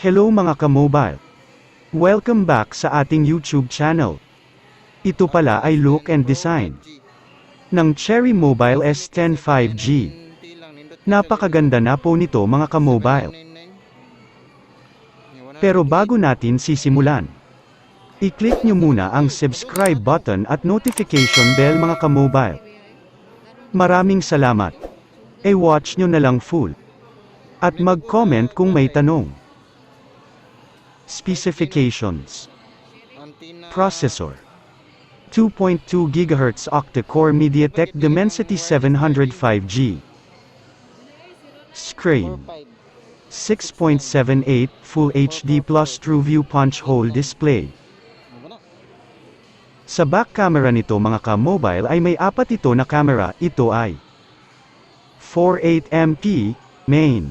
Hello mga ka-mobile. Welcome back sa ating YouTube channel. Ito pala ay look and design ng Cherry Mobile S10 5G. Napakaganda na po nito mga ka-mobile. Pero bago natin sisimulan, i-click nyo muna ang subscribe button at notification bell mga ka-mobile. Maraming salamat. E-watch nyo na lang full. At mag-comment kung may tanong. Specifications. Processor. 2.2 GHz octa-core MediaTek Dimensity 705G. Screen. 6.78 Full HD Plus TrueView Punch Hole Display. Sa back camera nito mga ka-mobile ay may apat ito na camera, ito ay 48MP, main,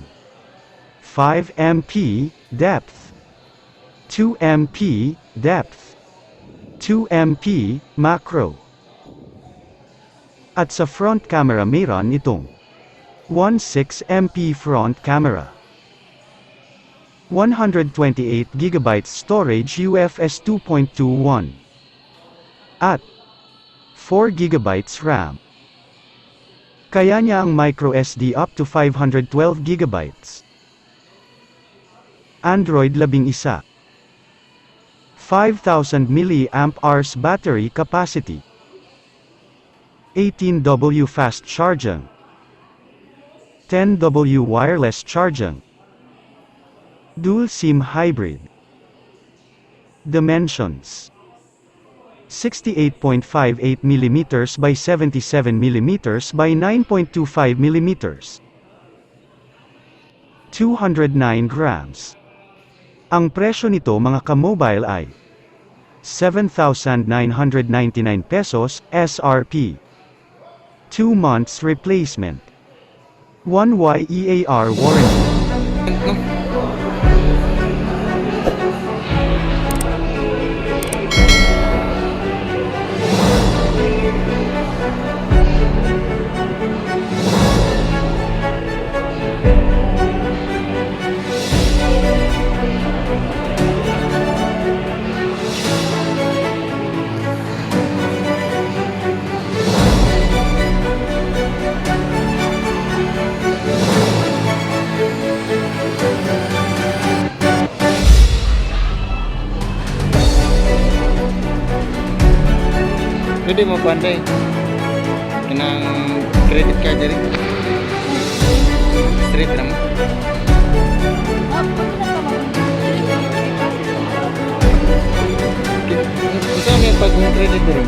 5MP, depth, 2MP, depth, 2MP, macro. At sa front camera mayroon itong 16MP front camera, 128GB storage UFS 2.21, at 4GB RAM. Kaya niya ang microSD up to 512GB. Android 11. 5,000 mAh battery capacity. 18W fast charging. 10W wireless charging. Dual SIM hybrid. Dimensions. 68.58mm by 77mm by 9.25mm. 209 grams. Ang presyo nito mga ka-mobile ay 7,999 pesos, SRP. 2 months replacement. 1 year warranty. Pwede mo pandai kenang kredit ka diri straight naman. Isa may pag-credit diri.